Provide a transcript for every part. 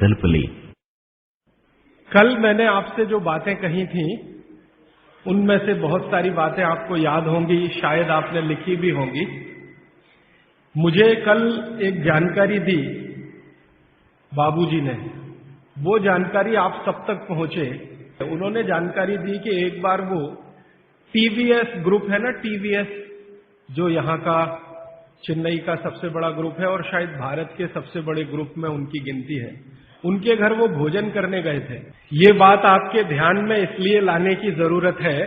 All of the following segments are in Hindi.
संकल्प लें। कल मैंने आपसे जो बातें कही थी उनमें से बहुत सारी बातें आपको याद होंगी, शायद आपने लिखी भी होंगी। मुझे कल एक जानकारी दी बाबूजी ने, वो जानकारी आप सब तक पहुंचे। उन्होंने जानकारी दी कि एक बार वो टीवीएस ग्रुप है ना, टीवीएस जो यहाँ का चेन्नई का सबसे बड़ा ग्रुप है और शायद भारत के सबसे बड़े ग्रुप में उनकी गिनती है, उनके घर वो भोजन करने गए थे। ये बात आपके ध्यान में इसलिए लाने की जरूरत है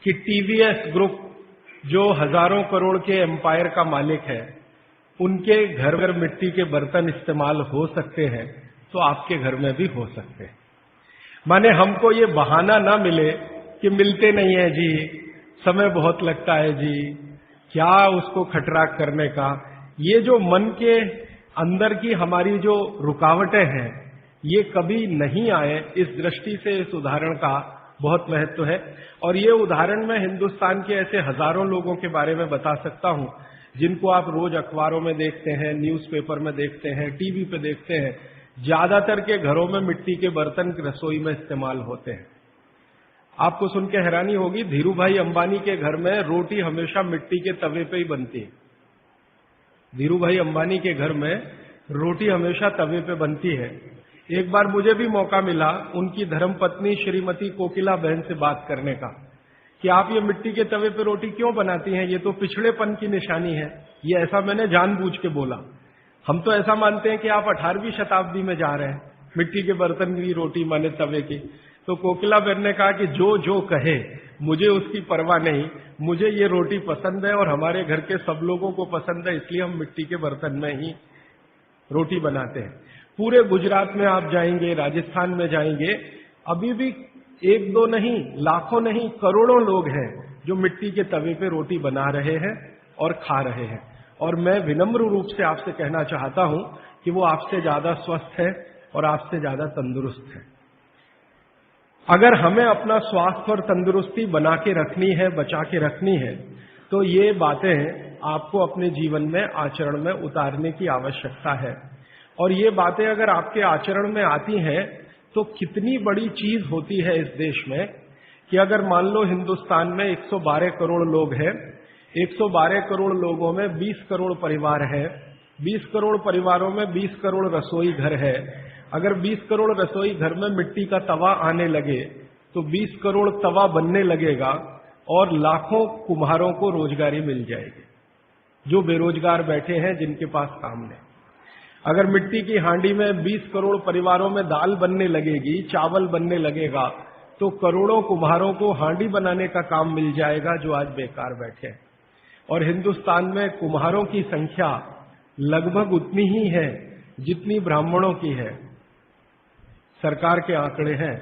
कि टीवीएस ग्रुप जो हजारों करोड़ के एम्पायर का मालिक है, उनके घर घर मिट्टी के बर्तन इस्तेमाल हो सकते हैं तो आपके घर में भी हो सकते हैं। माने हमको ये बहाना ना मिले कि मिलते नहीं है जी, समय बहुत लगता है जी, क्या उसको खटराक करने का। ये जो मन के अंदर की हमारी जो रुकावटें हैं ये कभी नहीं आए, इस दृष्टि से इस उदाहरण का बहुत महत्व है। और ये उदाहरण मैं हिंदुस्तान के ऐसे हजारों लोगों के बारे में बता सकता हूं जिनको आप रोज अखबारों में देखते हैं, न्यूज़पेपर में देखते हैं, टीवी पे देखते हैं। ज्यादातर के घरों में मिट्टी के बर्तन रसोई में इस्तेमाल होते हैं। आपको सुन के हैरानी होगी, धीरू भाई अंबानी के घर में रोटी हमेशा मिट्टी के तवे पे ही बनती है। धीरू भाई अंबानी के घर में रोटी हमेशा तवे पे बनती है। एक बार मुझे भी मौका मिला उनकी धर्मपत्नी श्रीमती कोकिला बहन से बात करने का कि आप ये मिट्टी के तवे पे रोटी क्यों बनाती हैं, ये तो पिछड़ेपन की निशानी है। ये ऐसा मैंने जानबूझ के बोला। हम तो ऐसा मानते हैं कि आप 18वीं शताब्दी में जा रहे हैं, मिट्टी के बर्तन की रोटी माने तवे की। तो कोकिला बहन ने कहा कि जो जो कहे मुझे उसकी परवाह नहीं, मुझे ये रोटी पसंद है और हमारे घर के सब लोगों को पसंद है, इसलिए हम मिट्टी के बर्तन में ही रोटी बनाते हैं। पूरे गुजरात में आप जाएंगे, राजस्थान में जाएंगे, अभी भी एक दो नहीं, लाखों नहीं, करोड़ों लोग हैं जो मिट्टी के तवे पे रोटी बना रहे हैं और खा रहे हैं। और मैं विनम्र रूप से आपसे कहना चाहता हूं कि वो आपसे ज्यादा स्वस्थ है और आपसे ज्यादा तंदुरुस्त है। अगर हमें अपना स्वास्थ्य और तंदुरुस्ती बना के रखनी है, बचा के रखनी है, तो ये बातें आपको अपने जीवन में आचरण में उतारने की आवश्यकता है। और ये बातें अगर आपके आचरण में आती हैं तो कितनी बड़ी चीज होती है इस देश में कि अगर मान लो हिंदुस्तान में 112 करोड़ लोग हैं, 112 करोड़ लोगों में 20 करोड़ परिवार हैं, 20 करोड़ परिवारों में 20 करोड़ रसोई घर है। अगर 20 करोड़ रसोई घर में मिट्टी का तवा आने लगे तो 20 करोड़ तवा बनने लगेगा और लाखों कुम्हारों को रोजगारी मिल जाएगी जो बेरोजगार बैठे हैं, जिनके पास काम नहीं। अगर मिट्टी की हांडी में 20 करोड़ परिवारों में दाल बनने लगेगी, चावल बनने लगेगा, तो करोड़ों कुम्हारों को हांडी बनाने का काम मिल जाएगा जो आज बेकार बैठे हैं। और हिंदुस्तान में कुम्हारों की संख्या लगभग उतनी ही है जितनी ब्राह्मणों की है। सरकार के आंकड़े हैं,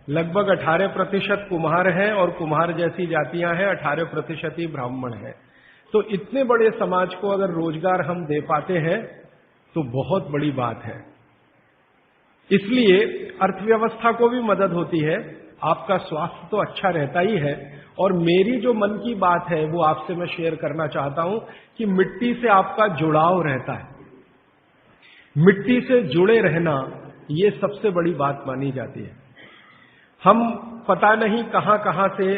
लगभग 18% कुम्हार हैं और कुम्हार जैसी जातियां हैं, 18% ही ब्राह्मण हैं। तो इतने बड़े समाज को अगर रोजगार हम दे पाते हैं तो बहुत बड़ी बात है। इसलिए अर्थव्यवस्था को भी मदद होती है, आपका स्वास्थ्य तो अच्छा रहता ही है। और मेरी जो मन की बात है वो आपसे मैं शेयर करना चाहता हूं कि मिट्टी से आपका जुड़ाव रहता है। मिट्टी से जुड़े रहना ये सबसे बड़ी बात मानी जाती है। हम पता नहीं कहां कहां से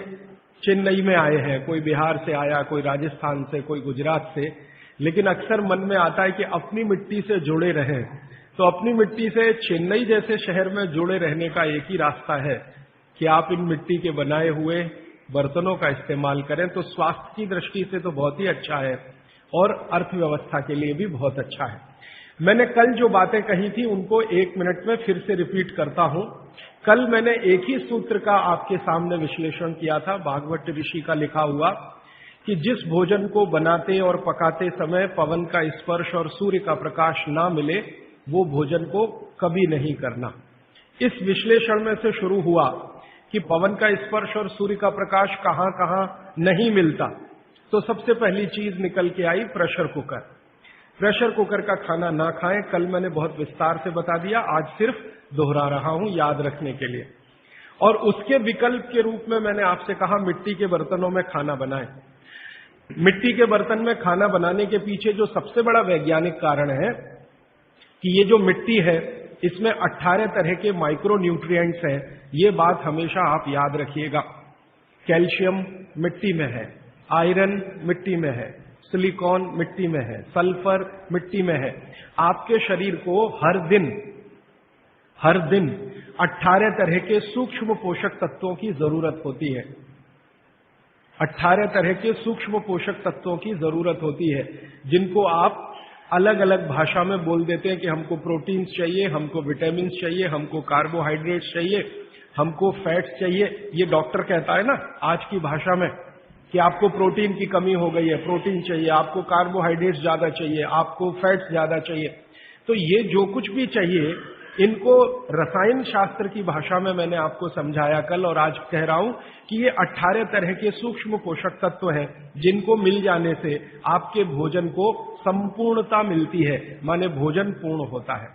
चेन्नई में आए हैं, कोई बिहार से आया, कोई राजस्थान से, कोई गुजरात से, लेकिन अक्सर मन में आता है कि अपनी मिट्टी से जुड़े रहें। तो अपनी मिट्टी से चेन्नई जैसे शहर में जुड़े रहने का एक ही रास्ता है कि आप इन मिट्टी के बनाए हुए बर्तनों का इस्तेमाल करें। तो स्वास्थ्य की दृष्टि से तो बहुत ही अच्छा है और अर्थव्यवस्था के लिए भी बहुत अच्छा है। मैंने कल जो बातें कही थी उनको 1 मिनट में फिर से रिपीट करता हूं। कल मैंने एक ही सूत्र का आपके सामने विश्लेषण किया था, भागवत ऋषि का लिखा हुआ, कि जिस भोजन को बनाते और पकाते समय पवन का स्पर्श और सूर्य का प्रकाश ना मिले वो भोजन को कभी नहीं करना। इस विश्लेषण में से शुरू हुआ कि पवन का स्पर्श और सूर्य का प्रकाश कहां कहां नहीं मिलता। तो सबसे पहली चीज निकल के आई प्रेशर कुकर। प्रेशर कुकर का खाना ना खाएं, कल मैंने बहुत विस्तार से बता दिया, आज सिर्फ दोहरा रहा हूं याद रखने के लिए। और उसके विकल्प के रूप में मैंने आपसे कहा मिट्टी के बर्तनों में खाना बनाएं। मिट्टी के बर्तन में खाना बनाने के पीछे जो सबसे बड़ा वैज्ञानिक कारण है कि ये जो मिट्टी है इसमें 18 तरह के माइक्रो न्यूट्रिएंट्स हैं। ये बात हमेशा आप याद रखिएगा। कैल्शियम मिट्टी में है, आयरन मिट्टी में है, सिलिकॉन मिट्टी में है, सल्फर मिट्टी में है। आपके शरीर को हर दिन 18 तरह के सूक्ष्म पोषक तत्वों की जरूरत होती है। 18 तरह के सूक्ष्म पोषक तत्वों की जरूरत होती है, जिनको आप अलग अलग भाषा में बोल देते हैं कि हमको प्रोटीन्स चाहिए, हमको विटामिन चाहिए, हमको कार्बोहाइड्रेट्स चाहिए, हमको फैट्स चाहिए। ये डॉक्टर कहता है ना आज की भाषा में कि आपको प्रोटीन की कमी हो गई है, प्रोटीन चाहिए, आपको कार्बोहाइड्रेट्स ज्यादा चाहिए, आपको फैट्स ज्यादा चाहिए। तो ये जो कुछ भी चाहिए, इनको रसायन शास्त्र की भाषा में मैंने आपको समझाया कल, और आज कह रहा हूं कि ये 18 तरह के सूक्ष्म पोषक तत्व हैं, जिनको मिल जाने से आपके भोजन को संपूर्णता मिलती है, माने भोजन पूर्ण होता है।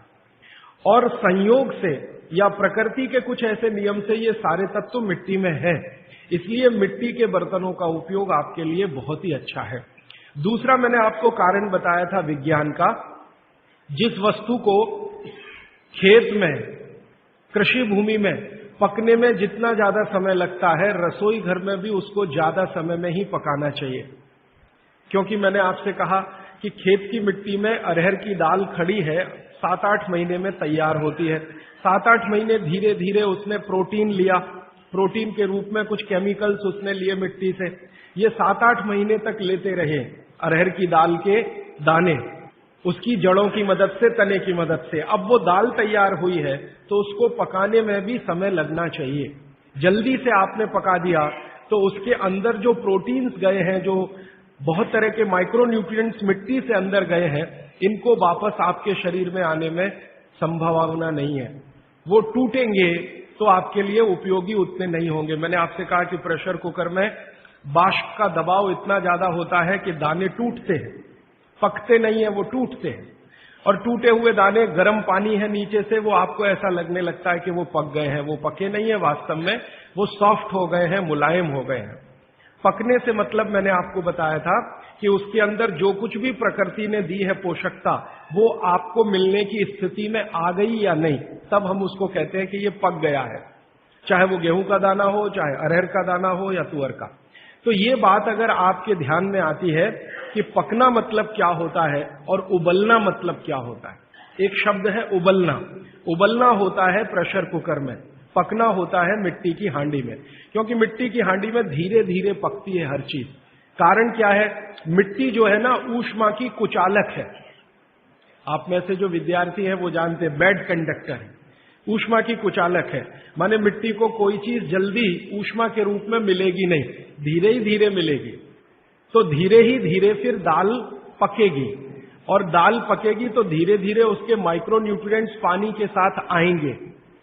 और संयोग से या प्रकृति के कुछ ऐसे नियम से ये सारे तत्व मिट्टी में है, इसलिए मिट्टी के बर्तनों का उपयोग आपके लिए बहुत ही अच्छा है। दूसरा मैंने आपको कारण बताया था विज्ञान का। जिस वस्तु को खेत में, कृषि भूमि में पकने में जितना ज्यादा समय लगता है, रसोई घर में भी उसको ज्यादा समय में ही पकाना चाहिए। क्योंकि मैंने आपसे कहा कि खेत की मिट्टी में अरहर की दाल खड़ी है, 7-8 महीने में तैयार होती है। 7-8 महीने धीरे धीरे उसने प्रोटीन लिया, प्रोटीन के रूप में कुछ केमिकल्स उसने लिए मिट्टी से। ये 7-8 महीने तक लेते रहे अरहर की दाल के दाने, उसकी जड़ों की मदद से, तने की मदद से। अब वो दाल तैयार हुई है तो उसको पकाने में भी समय लगना चाहिए। जल्दी से आपने पका दिया तो उसके अंदर जो प्रोटीन्स गए हैं, जो बहुत तरह के माइक्रो न्यूट्रिएंट्स मिट्टी से अंदर गए हैं, इनको वापस आपके शरीर में आने में संभावना नहीं है। वो टूटेंगे तो आपके लिए उपयोगी उतने नहीं होंगे। मैंने आपसे कहा कि प्रेशर कुकर में वाष्प का दबाव इतना ज्यादा होता है कि दाने टूटते हैं, पकते नहीं है, वो टूटते हैं। और टूटे हुए दाने, गर्म पानी है नीचे से, वो आपको ऐसा लगने लगता है कि वो पक गए हैं। वो पके नहीं है, वास्तव में वो सॉफ्ट हो गए हैं, मुलायम हो गए हैं। पकने से मतलब मैंने आपको बताया था कि उसके अंदर जो कुछ भी प्रकृति ने दी है पोषकता, वो आपको मिलने की स्थिति में आ गई या नहीं, तब हम उसको कहते हैं कि ये पक गया है। चाहे वो गेहूं का दाना हो, चाहे अरहर का दाना हो या तुअर का। तो ये बात अगर आपके ध्यान में आती है कि पकना मतलब क्या होता है और उबलना मतलब क्या होता है। एक शब्द है उबलना। उबलना होता है प्रेशर कुकर में, पकना होता है मिट्टी की हांडी में। क्योंकि मिट्टी की हांडी में धीरे धीरे पकती है हर चीज। कारण क्या है? मिट्टी जो है ना, ऊष्मा की कुचालक है। आप में से जो विद्यार्थी हैं वो जानते हैं, बेड कंडक्टर है, ऊष्मा की कुचालक है। माने मिट्टी को कोई चीज जल्दी ऊष्मा के रूप में मिलेगी नहीं, धीरे ही धीरे मिलेगी। तो धीरे ही धीरे फिर दाल पकेगी, और दाल पकेगी तो धीरे धीरे उसके माइक्रो न्यूट्रिएंट्स पानी के साथ आएंगे।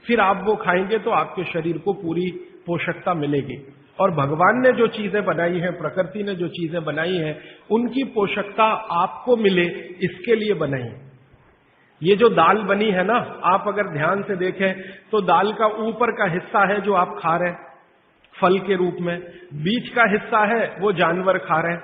फिर आप वो खाएंगे तो आपके शरीर को पूरी पोषकता मिलेगी। और भगवान ने जो चीजें बनाई हैं, प्रकृति ने जो चीजें बनाई हैं, उनकी पोषकता आपको मिले, इसके लिए बनाई है। ये जो दाल बनी है ना, आप अगर ध्यान से देखें तो दाल का ऊपर का हिस्सा है जो आप खा रहे हैं फल के रूप में, बीच का हिस्सा है वो जानवर खा रहे हैं।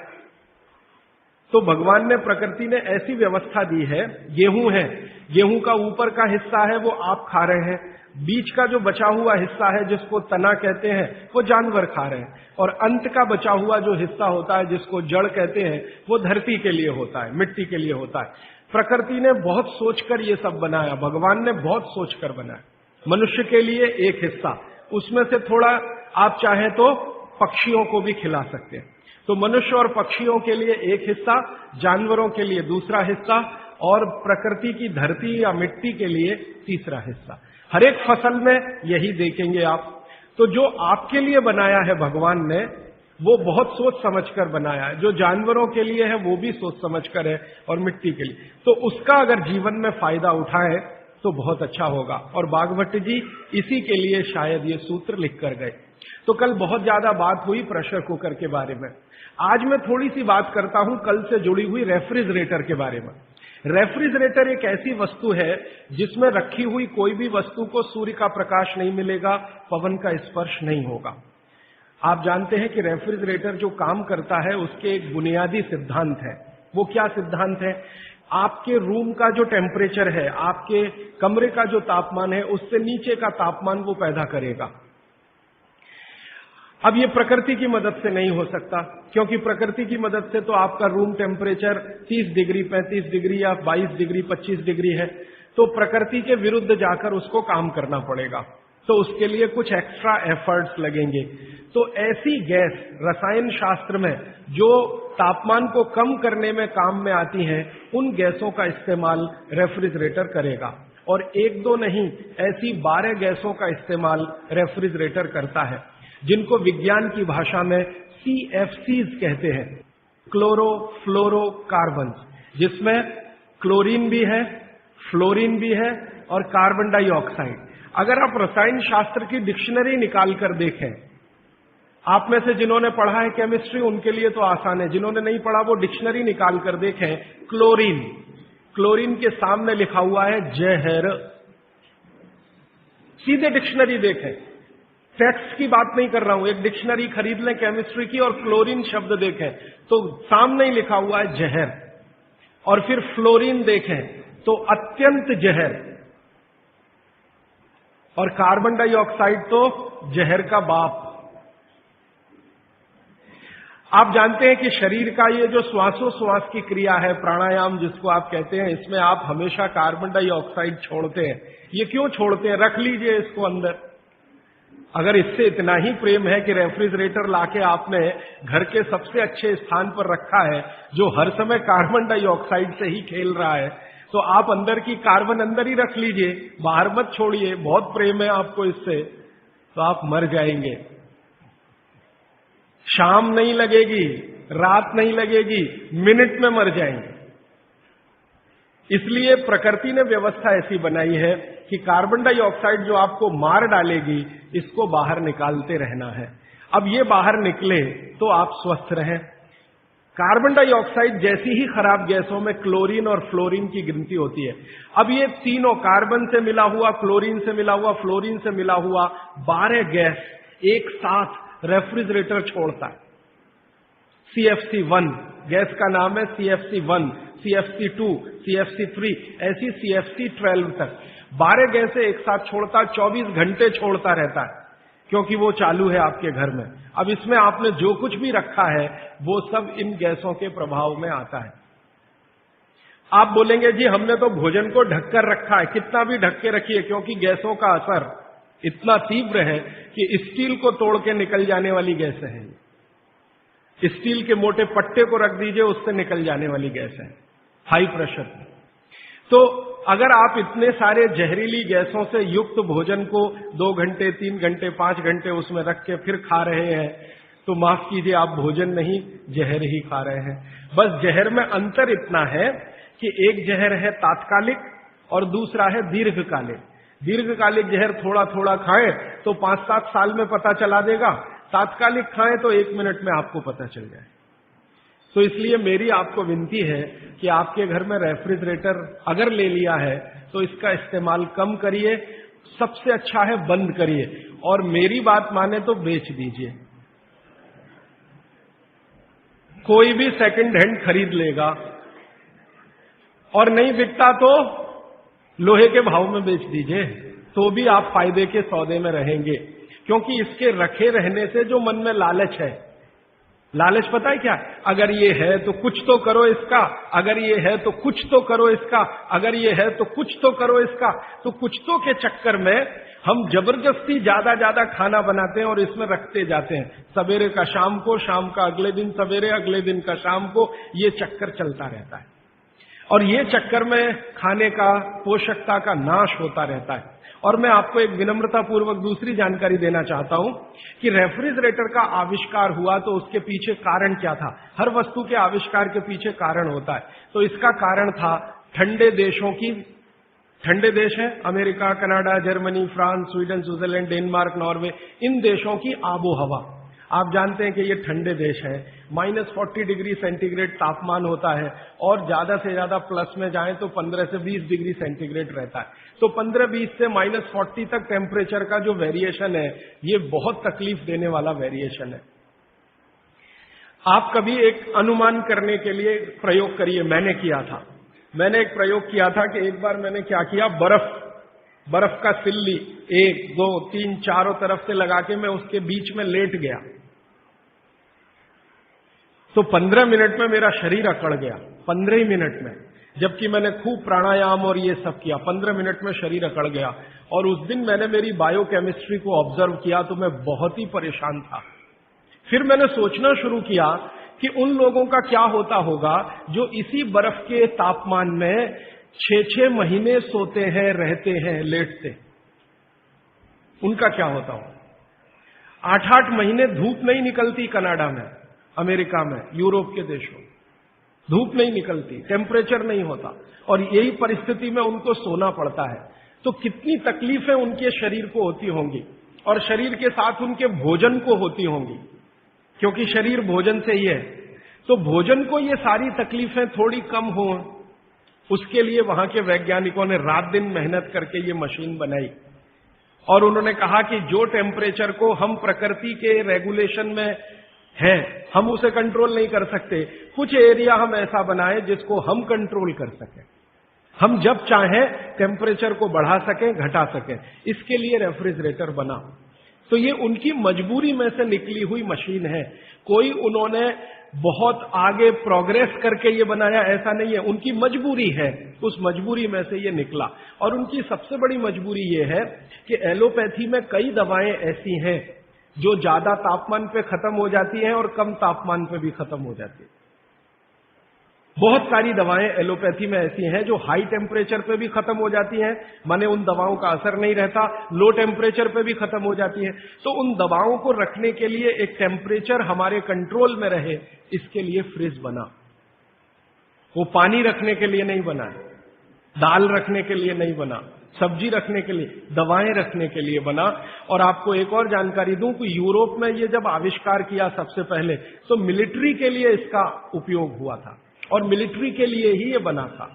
तो भगवान ने, प्रकृति ने ऐसी व्यवस्था दी है। गेहूं है, गेहूं का ऊपर का हिस्सा है वो आप खा रहे हैं, बीच का जो बचा हुआ हिस्सा है जिसको तना कहते हैं वो जानवर खा रहे हैं, और अंत का बचा हुआ जो हिस्सा होता है जिसको जड़ कहते हैं वो धरती के लिए होता है, मिट्टी के लिए होता है। प्रकृति ने बहुत सोचकर ये सब बनाया, भगवान ने बहुत सोचकर बनाया। मनुष्य के लिए एक हिस्सा, उसमें से थोड़ा आप चाहें तो पक्षियों को भी खिला सकते हैं। तो मनुष्य और पक्षियों के लिए एक हिस्सा, जानवरों के लिए दूसरा हिस्सा, और प्रकृति की धरती या मिट्टी के लिए तीसरा हिस्सा। हर एक फसल में यही देखेंगे आप। तो जो आपके लिए बनाया है भगवान ने, वो बहुत सोच समझकर बनाया है। जो जानवरों के लिए है वो भी सोच समझकर है, और मिट्टी के लिए। तो उसका अगर जीवन में फायदा उठाए तो बहुत अच्छा होगा। और बागभट्ट जी इसी के लिए शायद ये सूत्र लिख कर गए। तो कल बहुत ज्यादा बात हुई प्रेशर कुकर के बारे में। आज मैं थोड़ी सी बात करता हूं कल से जुड़ी हुई रेफ्रिजरेटर के बारे में। रेफ्रिजरेटर एक ऐसी वस्तु है जिसमें रखी हुई कोई भी वस्तु को सूर्य का प्रकाश नहीं मिलेगा, पवन का स्पर्श नहीं होगा। आप जानते हैं कि रेफ्रिजरेटर जो काम करता है उसके एक बुनियादी सिद्धांत है। वो क्या सिद्धांत है आपके रूम का जो टेम्परेचर है, आपके कमरे का जो तापमान है, उससे नीचे का तापमान वो पैदा करेगा। अब ये प्रकृति की मदद से नहीं हो सकता, क्योंकि प्रकृति की मदद से तो आपका रूम टेम्परेचर 30 डिग्री, 35 डिग्री या 22 डिग्री, 25 डिग्री है, तो प्रकृति के विरुद्ध जाकर उसको काम करना पड़ेगा, तो उसके लिए कुछ एक्स्ट्रा एफर्ट्स लगेंगे। तो ऐसी गैस रसायन शास्त्र में जो तापमान को कम करने में काम में आती हैं, उन गैसों का इस्तेमाल रेफ्रिजरेटर करेगा। और एक दो नहीं, ऐसी 12 गैसों का इस्तेमाल रेफ्रिजरेटर करता है, जिनको विज्ञान की भाषा में CFCs कहते हैं, क्लोरो फ्लोरो कार्बन, जिसमें क्लोरीन भी है, फ्लोरीन भी है और कार्बन डाइऑक्साइड। अगर आप रसायन शास्त्र की डिक्शनरी निकाल कर देखें, आप में से जिन्होंने पढ़ा है केमिस्ट्री उनके लिए तो आसान है, जिन्होंने नहीं पढ़ा वो डिक्शनरी निकाल कर देखें। क्लोरीन, क्लोरीन के सामने लिखा हुआ है जहर। सीधे डिक्शनरी देखें, टेक्स्ट की बात नहीं कर रहा हूं, एक डिक्शनरी खरीद लें केमिस्ट्री की और क्लोरीन शब्द देखें तो सामने ही लिखा हुआ है जहर। और फिर फ्लोरीन देखें तो अत्यंत जहर, और कार्बन डाइऑक्साइड तो जहर का बाप। आप जानते हैं कि शरीर का ये जो श्वासोश्वास की क्रिया है, प्राणायाम जिसको आप कहते हैं, इसमें आप हमेशा कार्बन डाइऑक्साइड छोड़ते हैं। ये क्यों छोड़ते हैं? रख लीजिए इसको अंदर। अगर इससे इतना ही प्रेम है कि रेफ्रिजरेटर लाके आपने घर के सबसे अच्छे स्थान पर रखा है, जो हर समय कार्बन डाइऑक्साइड से ही खेल रहा है, तो आप अंदर की कार्बन अंदर ही रख लीजिए, बाहर मत छोड़िए। बहुत प्रेम है आपको इससे, तो आप मर जाएंगे। शाम नहीं लगेगी, रात नहीं लगेगी, मिनट में मर जाएंगे। इसलिए प्रकृति ने व्यवस्था ऐसी बनाई है कि कार्बन डाइऑक्साइड जो आपको मार डालेगी, इसको बाहर निकालते रहना है। अब ये बाहर निकले तो आप स्वस्थ रहें। कार्बन डाइऑक्साइड जैसी ही खराब गैसों में क्लोरीन और फ्लोरीन की गिनती होती है। अब ये तीनों, कार्बन से मिला हुआ, क्लोरीन से मिला हुआ, फ्लोरीन से मिला हुआ 12 गैस एक साथ रेफ्रिजरेटर छोड़ता है। CFC1 गैस का नाम है, CFC1, CFC2, CFC3, ऐसी CFC12 तक 12 गैसें एक साथ छोड़ता, 24 घंटे छोड़ता रहता है, क्योंकि वो चालू है आपके घर में। अब इसमें आपने जो कुछ भी रखा है वो सब इन गैसों के प्रभाव में आता है। आप बोलेंगे जी हमने तो भोजन को ढककर रखा है। कितना भी ढक के रखिए, क्योंकि गैसों का असर इतना तीव्र है कि स्टील को तोड़ के निकल जाने वाली गैसें हैं। स्टील के मोटे पट्टे को रख दीजिए, उससे निकल जाने वाली गैस है, हाई प्रेशर पे। तो अगर आप इतने सारे जहरीली गैसों से युक्त भोजन को 2 घंटे, 3 घंटे, 5 घंटे उसमें रख के फिर खा रहे हैं, तो माफ कीजिए, आप भोजन नहीं जहर ही खा रहे हैं। बस जहर में अंतर इतना है कि एक जहर है तात्कालिक और दूसरा है दीर्घकालिक। दीर्घकालिक जहर थोड़ा थोड़ा खाएं तो 5-7 साल में पता चला देगा, तात्कालिक खाएं तो 1 मिनट में आपको पता चल जाए। तो इसलिए मेरी आपको विनती है कि आपके घर में रेफ्रिजरेटर अगर ले लिया है तो इसका इस्तेमाल कम करिए, सबसे अच्छा है बंद करिए, और मेरी बात माने तो बेच दीजिए। कोई भी सेकंड हैंड खरीद लेगा, और नहीं बिकता तो लोहे के भाव में बेच दीजिए, तो भी आप फायदे के सौदे में रहेंगे। क्योंकि इसके रखे रहने से जो मन में लालच है, लालच पता है क्या? अगर ये है तो कुछ तो करो इसका, अगर ये है तो कुछ तो करो इसका, अगर ये है तो कुछ तो करो इसका। तो कुछ तो के चक्कर में हम जबरदस्ती ज्यादा खाना बनाते हैं और इसमें रखते जाते हैं। सवेरे का शाम को, शाम का अगले दिन सवेरे, अगले दिन का शाम को, ये चक्कर चलता रहता है। और ये चक्कर में खाने का, पोषकता का नाश होता रहता है। और मैं आपको एक विनम्रता पूर्वक दूसरी जानकारी देना चाहता हूं कि रेफ्रिजरेटर का आविष्कार हुआ तो उसके पीछे कारण क्या था। हर वस्तु के आविष्कार के पीछे कारण होता है। तो इसका कारण था ठंडे देशों की, ठंडे देश हैं America, Canada, Germany, France, Sweden, Switzerland, Denmark, Norway, इन देशों की आबो हवा। आप जानते हैं कि ये ठंडे देश हैं, -40 डिग्री सेंटीग्रेड तापमान होता है, और ज्यादा से ज्यादा प्लस में जाएं तो 15 से 20 डिग्री सेंटीग्रेड रहता है। तो 15-20 से -40 तक टेम्परेचर का जो वेरिएशन है, ये बहुत तकलीफ देने वाला वेरिएशन है। आप कभी एक अनुमान करने के लिए प्रयोग करिए, मैंने किया था। मैंने एक प्रयोग किया था कि एक बार मैंने क्या किया, बर्फ का सिल्ली 1, 2, 3 चारों तरफ से लगा के मैं उसके बीच में लेट गया, तो 15 मिनट में मेरा शरीर अकड़ गया, 15 ही मिनट में, जबकि मैंने खूब प्राणायाम और ये सब किया, 15 मिनट में शरीर अकड़ गया। और उस दिन मैंने मेरी बायोकेमिस्ट्री को ऑब्जर्व किया तो मैं बहुत ही परेशान था। फिर मैंने सोचना शुरू किया कि उन लोगों का क्या होता होगा जो इसी बर्फ के तापमान में 6-6 महीने सोते हैं, रहते हैं, लेटते, उनका क्या होता होगा। 8-8 महीने धूप नहीं निकलती कनाडा में, अमेरिका में, यूरोप के देशों धूप नहीं निकलती, टेम्परेचर नहीं होता, और यही परिस्थिति में उनको सोना पड़ता है। तो कितनी तकलीफें उनके शरीर को होती होंगी, और शरीर के साथ उनके भोजन को होती होंगी, क्योंकि शरीर भोजन से ही है। तो भोजन को ये सारी तकलीफें थोड़ी कम हो, उसके लिए वहां के वैज्ञानिकों ने रात दिन मेहनत करके ये मशीन बनाई, और उन्होंने कहा कि जो टेम्परेचर को हम प्रकृति के रेगुलेशन में है, हम उसे कंट्रोल नहीं कर सकते, कुछ एरिया हम ऐसा बनाएं जिसको हम कंट्रोल कर सकें, हम जब चाहें टेम्परेचर को बढ़ा सकें, घटा सकें। इसके लिए रेफ्रिजरेटर बना। तो ये उनकी मजबूरी में से निकली हुई मशीन है, कोई उन्होंने बहुत आगे प्रोग्रेस करके ये बनाया ऐसा नहीं है, उनकी मजबूरी है, उस मजबूरी में से ये निकला। और उनकी सबसे बड़ी मजबूरी ये है कि एलोपैथी में कई दवाएं ऐसी हैं जो ज्यादा तापमान पे खत्म हो जाती हैं और कम तापमान पे भी खत्म हो जाती है। बहुत सारी दवाएं एलोपैथी में ऐसी हैं जो हाई टेम्परेचर पे भी खत्म हो जाती हैं, माने उन दवाओं का असर नहीं रहता, लो टेम्परेचर पे भी खत्म हो जाती हैं। तो उन दवाओं को रखने के लिए एक टेम्परेचर हमारे कंट्रोल में रहे, इसके लिए फ्रिज बना। वो पानी रखने के लिए नहीं बना है, दाल रखने के लिए नहीं बना, सब्जी रखने के लिए, दवाएं रखने के लिए बना। और आपको एक और जानकारी दूं कि यूरोप में ये जब आविष्कार किया सबसे पहले, तो मिलिट्री के लिए इसका उपयोग हुआ था, और मिलिट्री के लिए ही ये बना था,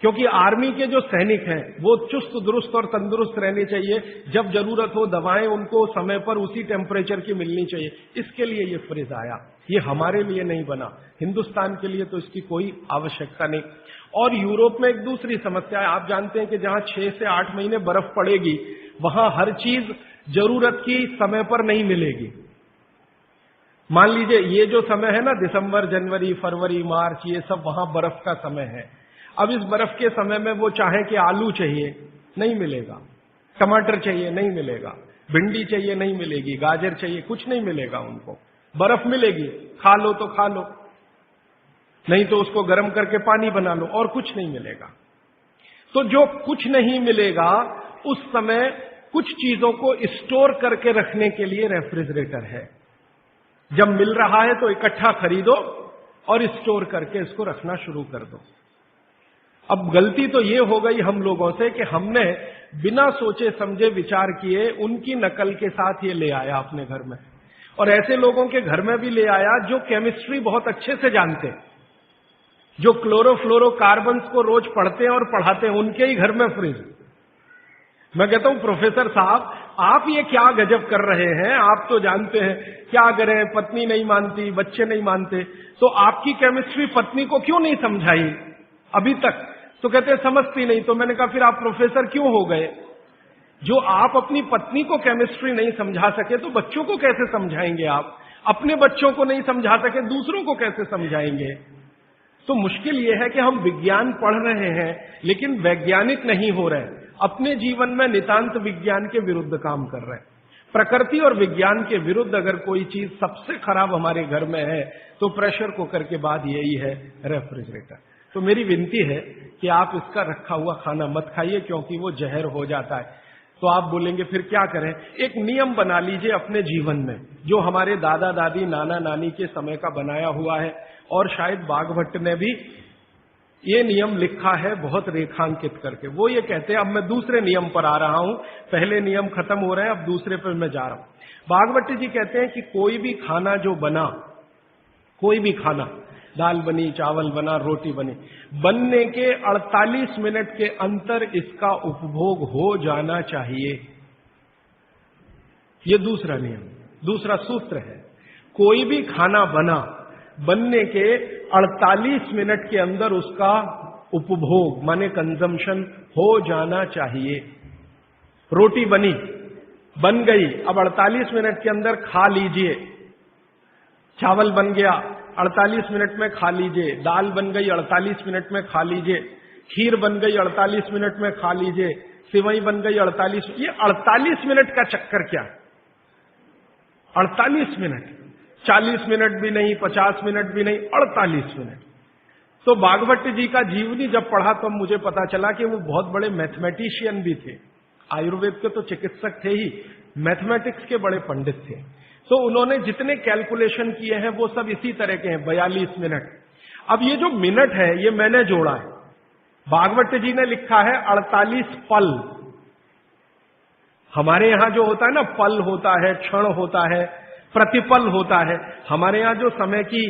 क्योंकि आर्मी के जो सैनिक हैं वो चुस्त दुरुस्त और तंदुरुस्त रहने चाहिए, जब जरूरत हो दवाएं उनको समय पर उसी टेम्परेचर की मिलनी चाहिए। इसके लिए ये फ्रिज आया, ये हमारे लिए नहीं बना, हिंदुस्तान के लिए तो इसकी कोई आवश्यकता नहीं। और यूरोप में एक दूसरी समस्या है, आप जानते हैं कि जहां 6 से 8 महीने बर्फ पड़ेगी वहां हर चीज जरूरत की समय पर नहीं मिलेगी। मान लीजिए ये जो समय है ना, दिसंबर, जनवरी, फरवरी, मार्च, ये सब वहां बर्फ का समय है। अब इस बर्फ के समय में वो चाहे कि आलू चाहिए, नहीं मिलेगा, टमाटर चाहिए, नहीं मिलेगा, भिंडी चाहिए, नहीं मिलेगी, गाजर चाहिए, कुछ नहीं मिलेगा उनको। बर्फ मिलेगी, खा लो तो खा लो, नहीं तो उसको गर्म करके पानी बना लो, और कुछ नहीं मिलेगा। तो जो कुछ नहीं मिलेगा उस समय कुछ चीजों को स्टोर करके रखने के लिए रेफ्रिजरेटर है। जब मिल रहा है तो इकट्ठा खरीदो और स्टोर करके इसको रखना शुरू कर दो। अब गलती तो ये हो गई हम लोगों से कि हमने बिना सोचे समझे विचार किए उनकी नकल के साथ ये ले आया अपने घर में, और ऐसे लोगों के घर में भी ले आया जो केमिस्ट्री बहुत अच्छे से जानते, जो क्लोरोफ्लोरोकार्बन्स को रोज पढ़ते हैं और पढ़ाते हैं, उनके ही घर में फ्रिज। मैं कहता हूं प्रोफेसर साहब आप ये क्या गजब कर रहे हैं, आप तो जानते हैं, क्या करें, पत्नी नहीं मानती, बच्चे नहीं मानते, तो आपकी केमिस्ट्री पत्नी को क्यों नहीं समझाई अभी तक? तो कहते समझती नहीं। तो मैंने कहा फिर आप प्रोफेसर क्यों हो गए? जो आप अपनी पत्नी को केमिस्ट्री नहीं समझा सके तो बच्चों को कैसे समझाएंगे? आप अपने बच्चों को नहीं समझा सके, दूसरों को कैसे समझाएंगे? तो मुश्किल यह है कि हम विज्ञान पढ़ रहे हैं लेकिन वैज्ञानिक नहीं हो रहे, अपने जीवन में नितांत विज्ञान के विरुद्ध काम कर रहे हैं। प्रकृति और विज्ञान के विरुद्ध अगर कोई चीज सबसे खराब हमारे घर में है तो प्रेशर कुकर के बाद यही है रेफ्रिजरेटर। तो मेरी विनती है कि आप इसका रखा हुआ खाना मत खाइए, क्योंकि वो जहर हो जाता है। तो आप बोलेंगे फिर क्या करें? एक नियम बना लीजिए अपने जीवन में, जो हमारे दादा दादी, नाना नानी के समय का बनाया हुआ है, और शायद बाघभट्ट ने भी ये नियम लिखा है बहुत रेखांकित करके। वो ये कहते हैं, अब मैं दूसरे नियम पर आ रहा हूं, पहले नियम खत्म हो रहे हैं, अब दूसरे पर मैं जा रहा हूं। बाघभट्ट जी कहते हैं कि कोई भी खाना जो बना, कोई भी खाना, दाल बनी, चावल बना, रोटी बनी, बनने के 48 मिनट के अंतर इसका उपभोग हो जाना चाहिए। ये दूसरा नियम, दूसरा सूत्र है। कोई भी खाना बना, बनने के 48 मिनट के अंदर उसका उपभोग माने कंजम्पशन हो जाना चाहिए। रोटी बन गई, अब 48 मिनट के अंदर खा लीजिए। चावल बन गया, 48 मिनट में खा लीजिए। दाल बन गई, 48 मिनट में खा लीजिए। खीर बन गई, 48 मिनट में खा लीजिए। सिवई बन गई 48। ये 48 मिनट का चक्कर क्या? 48 मिनट, 40 मिनट भी नहीं, 50 मिनट भी नहीं, 48 मिनट। तो भागवत जी का जीवनी जब पढ़ा तो मुझे पता चला कि वो बहुत बड़े मैथमेटिशियन भी थे। आयुर्वेद के तो चिकित्सक थे ही, मैथमेटिक्स के बड़े पंडित थे। तो उन्होंने जितने कैलकुलेशन किए हैं वो सब इसी तरह के हैं, 42 मिनट। अब ये जो मिनट है ये मैंने जोड़ा है, भागवत जी ने लिखा है 48 पल। हमारे यहां जो होता है ना, पल होता है, क्षण होता है, प्रतिपल होता है। हमारे यहां जो समय की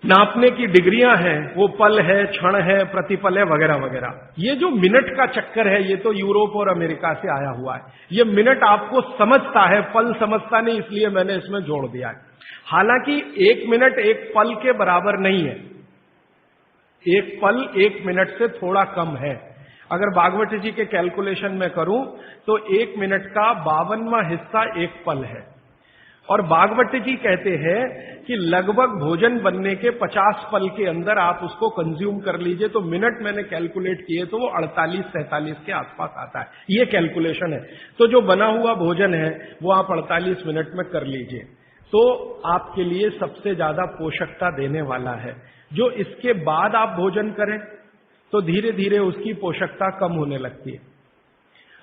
नापने की डिग्रियां हैं वो पल है, क्षण है, प्रतिपल है, वगैरह वगैरह। ये जो मिनट का चक्कर है ये तो यूरोप और अमेरिका से आया हुआ है। ये मिनट आपको समझता है, पल समझता नहीं, इसलिए मैंने इसमें जोड़ दिया है। हालांकि 1 मिनट 1 पल के बराबर नहीं है। 1 पल 1 मिनट से थोड़ा कम है। अगर भागवत जी के कैलकुलेशन में करूं तो 1 मिनट का 52वां हिस्सा 1 पल है। और भागवत जी कहते हैं कि लगभग भोजन बनने के 50 पल के अंदर आप उसको कंज्यूम कर लीजिए। तो मिनट मैंने कैलकुलेट किए तो वो 48-47 के आसपास आता है। ये कैलकुलेशन है। तो जो बना हुआ भोजन है वो आप 48 मिनट में कर लीजिए, तो आपके लिए सबसे ज्यादा पोषकता देने वाला है। जो इसके बाद आप भोजन करें तो धीरे धीरे उसकी पोषकता कम होने लगती है।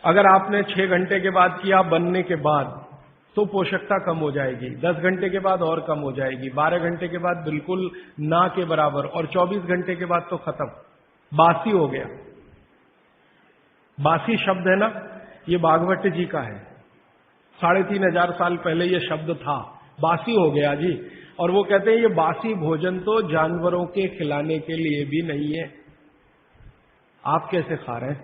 अगर आपने 6 घंटे के बाद किया बनने के बाद तो पोषकता कम हो जाएगी, 10 घंटे के बाद और कम हो जाएगी, 12 घंटे के बाद बिल्कुल ना के बराबर, और 24 घंटे के बाद तो खत्म, बासी हो गया। बासी शब्द है ना, ये भागवत जी का है। 3500 साल पहले ये शब्द था, बासी हो गया जी। और वो कहते हैं ये बासी भोजन तो जानवरों के खिलाने के लिए भी नहीं है, आप कैसे खा रहे हैं?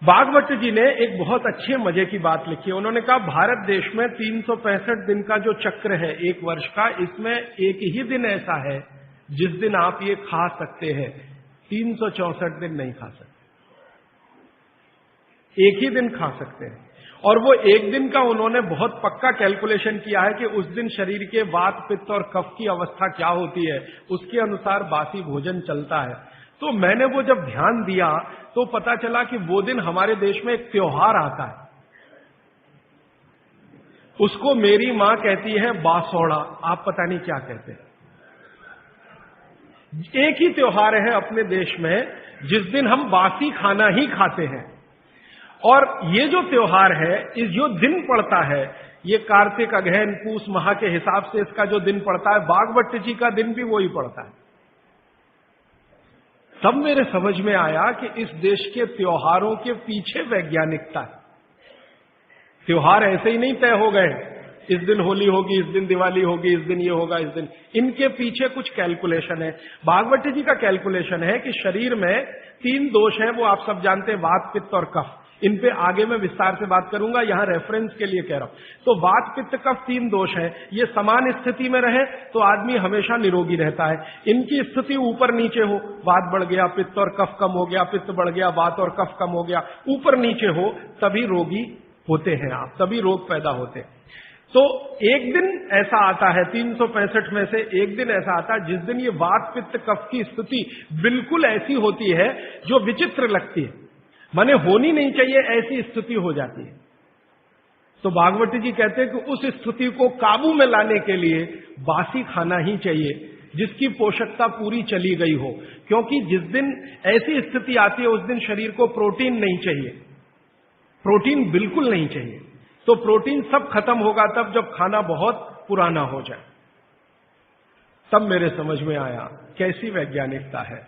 भागवत जी ने एक बहुत अच्छे मजे की बात लिखी है। उन्होंने कहा भारत देश में 365 दिन का जो चक्र है एक वर्ष का, इसमें एक ही दिन ऐसा है जिस दिन आप ये खा सकते हैं। 364 दिन नहीं खा सकते, एक ही दिन खा सकते हैं। और वो एक दिन का उन्होंने बहुत पक्का कैलकुलेशन किया है कि उस दिन शरीर के वात पित्त और कफ की अवस्था क्या होती है, उसके अनुसार बासी भोजन चलता है। तो मैंने वो जब ध्यान दिया तो पता चला कि वो दिन हमारे देश में एक त्योहार आता है, उसको मेरी मां कहती है बासोड़ा, आप पता नहीं क्या कहते हैं। एक ही त्योहार है अपने देश में जिस दिन हम बासी खाना ही खाते हैं। और ये जो त्योहार है, इस जो दिन पड़ता है, ये कार्तिक अगहन पूस माह के हिसाब से इसका जो दिन पड़ता है, भागवत जी का दिन भी वही पड़ता है। तब मेरे समझ में आया कि इस देश के त्योहारों के पीछे वैज्ञानिकता है। त्योहार ऐसे ही नहीं तय हो गए, इस दिन होली होगी, इस दिन दिवाली होगी, इस दिन ये होगा, इस दिन, इनके पीछे कुछ कैलकुलेशन है। भागवत जी का कैलकुलेशन है कि शरीर में 3 दोष हैं, वो आप सब जानते हैं, वात पित्त और कफ। इन पे आगे मैं विस्तार से बात करूंगा, यहां रेफरेंस के लिए कह रहा हूं। तो वात पित्त कफ 3 दोष हैं, ये समान स्थिति में रहे तो आदमी हमेशा निरोगी रहता है। इनकी स्थिति ऊपर नीचे हो, वात बढ़ गया, पित्त और कफ कम हो गया, पित्त बढ़ गया, वात और कफ कम हो गया, ऊपर नीचे हो, तभी रोगी होते हैं आप, तभी रोग पैदा होते हैं। तो एक दिन ऐसा आता है 365 में से एक दिन ऐसा आता है जिस दिन ये वात पित्त कफ की स्थिति बिल्कुल ऐसी होती है जो विचित्र लगती है, माने होनी नहीं चाहिए ऐसी स्थिति हो जाती है। तो भागवत जी कहते हैं कि उस स्थिति को काबू में लाने के लिए बासी खाना ही चाहिए जिसकी पोषकता पूरी चली गई हो। क्योंकि जिस दिन ऐसी स्थिति आती है उस दिन शरीर को प्रोटीन नहीं चाहिए, प्रोटीन बिल्कुल नहीं चाहिए। तो प्रोटीन सब खत्म होगा तब जब खाना बहुत पुराना हो जाए। तब मेरे समझ में आया कैसी वैज्ञानिकता है।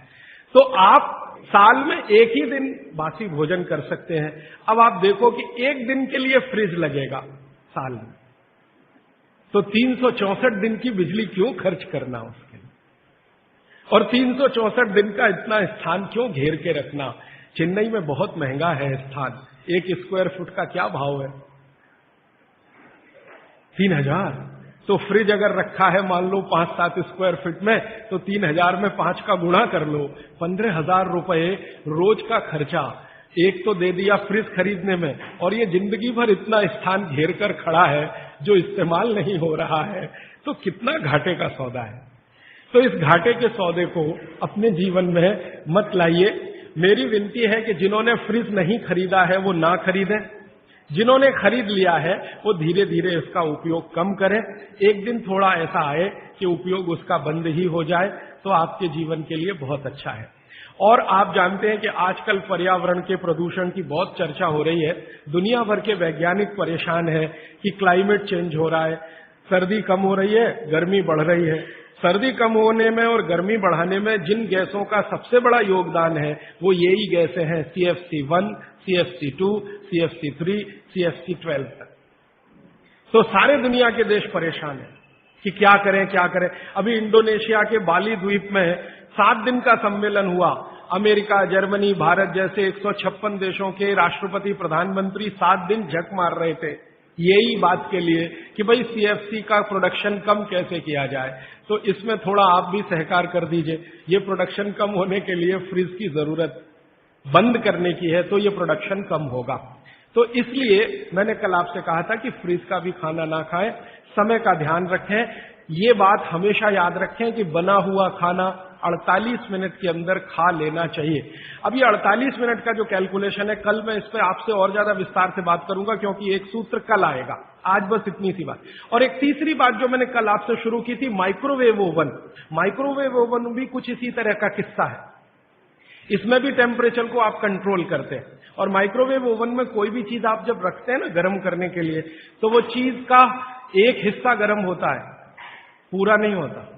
तो आप साल में एक ही दिन बासी भोजन कर सकते हैं। अब आप देखो कि एक दिन के लिए फ्रिज लगेगा साल में, तो 364 दिन की बिजली क्यों खर्च करना उसके लिए, और 364 दिन का इतना स्थान क्यों घेर के रखना। चेन्नई में बहुत महंगा है स्थान, 1 स्क्वायर फुट का क्या भाव है, 3000। तो फ्रिज अगर रखा है मान लो 5-7 स्क्वायर फीट में, तो 3000 में 5 का गुणा कर लो, 15,000 रुपए रोज का खर्चा एक तो दे दिया फ्रिज खरीदने में, और ये जिंदगी भर इतना स्थान घेर कर खड़ा है जो इस्तेमाल नहीं हो रहा है, तो कितना घाटे का सौदा है। तो इस घाटे के सौदे को अपने जीवन में मत लाइए। मेरी विनती है कि जिन्होंने फ्रिज नहीं खरीदा है वो ना खरीदें, जिन्होंने खरीद लिया है वो धीरे धीरे इसका उपयोग कम करें। एक दिन थोड़ा ऐसा आए कि उपयोग उसका बंद ही हो जाए, तो आपके जीवन के लिए बहुत अच्छा है। और आप जानते हैं कि आजकल पर्यावरण के प्रदूषण की बहुत चर्चा हो रही है। दुनिया भर के वैज्ञानिक परेशान है कि क्लाइमेट चेंज हो रहा है, सर्दी कम हो रही है, गर्मी बढ़ रही है। सर्दी कम होने में और गर्मी बढ़ाने में जिन गैसों का सबसे बड़ा योगदान है वो यही गैसें हैं, CFC1, CFC2, CFC3, CFC12 तक। तो सारे दुनिया के देश परेशान हैं कि क्या करें क्या करें। अभी इंडोनेशिया के बाली द्वीप में 7 दिन का सम्मेलन हुआ। अमेरिका, जर्मनी, भारत जैसे 156 देशों के राष्ट्रपति, प्रधानमंत्री 7 दिन झक मार रहे थे यही बात के लिए कि भाई CFC का प्रोडक्शन कम कैसे किया जाए। तो इसमें थोड़ा आप भी सहकार कर दीजिए। ये प्रोडक्शन कम होने के लिए फ्रिज की जरूरत बंद करने की है, तो ये प्रोडक्शन कम होगा। तो इसलिए मैंने कल आपसे कहा था कि फ्रिज का भी खाना ना खाएं, समय का ध्यान रखें। ये बात हमेशा याद रखें कि बना हुआ खाना 48 मिनट के अंदर खा लेना चाहिए। अब ये 48 मिनट का जो कैलकुलेशन है, कल मैं इस पर आपसे और ज्यादा विस्तार से बात करूंगा, क्योंकि एक सूत्र कल आएगा। आज बस इतनी सी बात। और एक तीसरी बात जो मैंने कल आपसे शुरू की थी, माइक्रोवेव ओवन। माइक्रोवेव ओवन भी कुछ इसी तरह का किस्सा है। इसमें भी टेम्परेचर को आप कंट्रोल करते हैं, और माइक्रोवेव ओवन में कोई भी चीज आप जब रखते हैं ना गर्म करने के लिए, तो वो चीज का एक हिस्सा गर्म होता है, पूरा नहीं होता।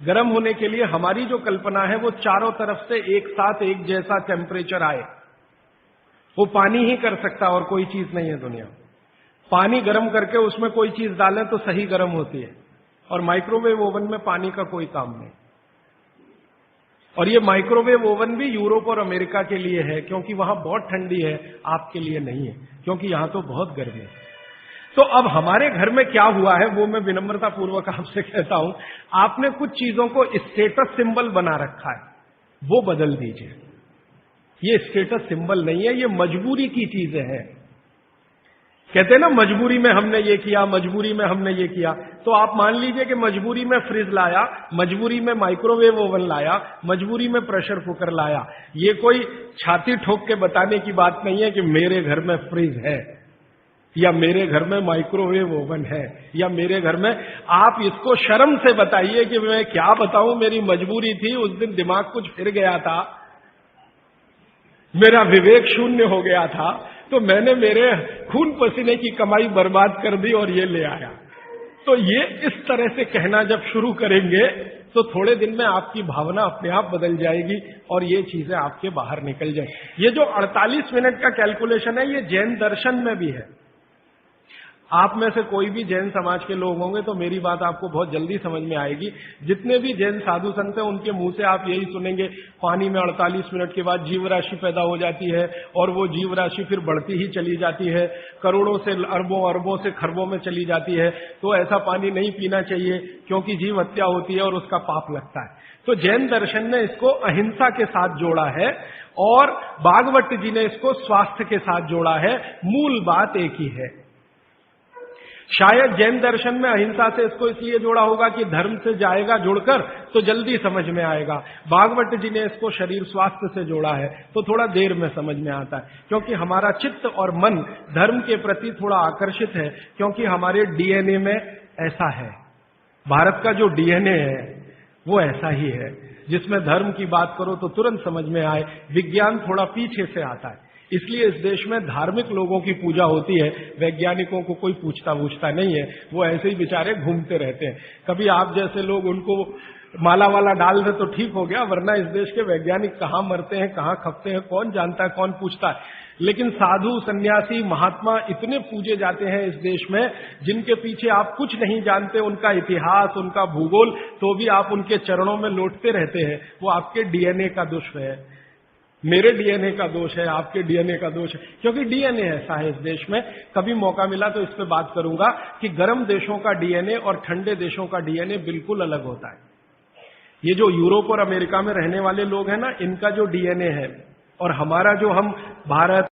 गर्म होने के लिए हमारी जो कल्पना है वो चारों तरफ से एक साथ एक जैसा टेम्परेचर आए, वो पानी ही कर सकता और कोई चीज नहीं है दुनिया। पानी गर्म करके उसमें कोई चीज डालें तो सही गर्म होती है, और माइक्रोवेव ओवन में पानी का कोई काम नहीं। और ये माइक्रोवेव ओवन भी यूरोप और अमेरिका के लिए है, क्योंकि वहां बहुत ठंडी है, आपके लिए नहीं है, क्योंकि यहां तो बहुत गर्मी है। तो अब हमारे घर में क्या हुआ है वो मैं विनम्रता पूर्वक आपसे कहता हूं, आपने कुछ चीजों को स्टेटस सिंबल बना रखा है, वो बदल दीजिए। ये स्टेटस सिंबल नहीं है, ये मजबूरी की चीजें हैं। कहते हैं ना मजबूरी में हमने ये किया, मजबूरी में हमने ये किया। तो आप मान लीजिए कि मजबूरी में फ्रिज लाया, मजबूरी में माइक्रोवेव ओवन लाया, मजबूरी में प्रेशर कुकर लाया। ये कोई छाती ठोक के बताने की बात नहीं है कि मेरे घर में फ्रिज है, या मेरे घर में माइक्रोवेव ओवन है, या मेरे घर में। आप इसको शर्म से बताइए कि मैं क्या बताऊं, मेरी मजबूरी थी, उस दिन दिमाग कुछ फिर गया था, मेरा विवेक शून्य हो गया था, तो मैंने मेरे खून पसीने की कमाई बर्बाद कर दी और ये ले आया। तो ये इस तरह से कहना जब शुरू करेंगे तो थोड़े दिन में आपकी भावना अपने आप बदल जाएगी और ये चीजें आपके बाहर निकल जाए। ये जो 48 मिनट का कैलकुलेशन है, ये जैन दर्शन में भी है। आप में से कोई भी जैन समाज के लोग होंगे तो मेरी बात आपको बहुत जल्दी समझ में आएगी। जितने भी जैन साधु संत हैं उनके मुंह से आप यही सुनेंगे, पानी में 48 मिनट के बाद जीव राशि पैदा हो जाती है और वो जीव राशि फिर बढ़ती ही चली जाती है, करोड़ों से अरबों, अरबों से खरबों में चली जाती है। तो ऐसा पानी नहीं पीना चाहिए क्योंकि जीव हत्या होती है और उसका पाप लगता है। तो जैन दर्शन ने इसको अहिंसा के साथ जोड़ा है और भागवत जी ने इसको स्वास्थ्य के साथ जोड़ा है। मूल बात एक ही है। शायद जैन दर्शन में अहिंसा से इसको इसलिए जोड़ा होगा कि धर्म से जाएगा जुड़कर तो जल्दी समझ में आएगा। भागवत जी ने इसको शरीर स्वास्थ्य से जोड़ा है तो थोड़ा देर में समझ में आता है, क्योंकि हमारा चित्त और मन धर्म के प्रति थोड़ा आकर्षित है, क्योंकि हमारे डीएनए में ऐसा है। भारत का जो डीएनए है वो ऐसा ही है, जिसमें धर्म की बात करो तो तुरंत समझ में आए, विज्ञान थोड़ा पीछे से आता है। इसलिए इस देश में धार्मिक लोगों की पूजा होती है, वैज्ञानिकों को कोई पूछता नहीं है, वो ऐसे ही बेचारे घूमते रहते हैं। कभी आप जैसे लोग उनको माला वाला डाल दे तो ठीक हो गया, वरना इस देश के वैज्ञानिक कहाँ मरते हैं, कहाँ खपते हैं, कौन जानता है, कौन पूछता है। लेकिन साधु, सन्यासी, महात्मा इतने पूजे जाते हैं इस देश में, जिनके पीछे आप कुछ नहीं जानते, उनका इतिहास, उनका भूगोल, तो भी आप उनके चरणों में लौटते रहते हैं। वो आपके डीएनए का दुष्ट है। मेरे डीएनए का दोष है, आपके डीएनए का दोष है, क्योंकि डीएनए ऐसा है इस देश में। कभी मौका मिला तो इस पे बात करूंगा कि गर्म देशों का डीएनए और ठंडे देशों का डीएनए बिल्कुल अलग होता है। ये जो यूरोप और अमेरिका में रहने वाले लोग हैं ना, इनका जो डीएनए है और हमारा जो हम भारत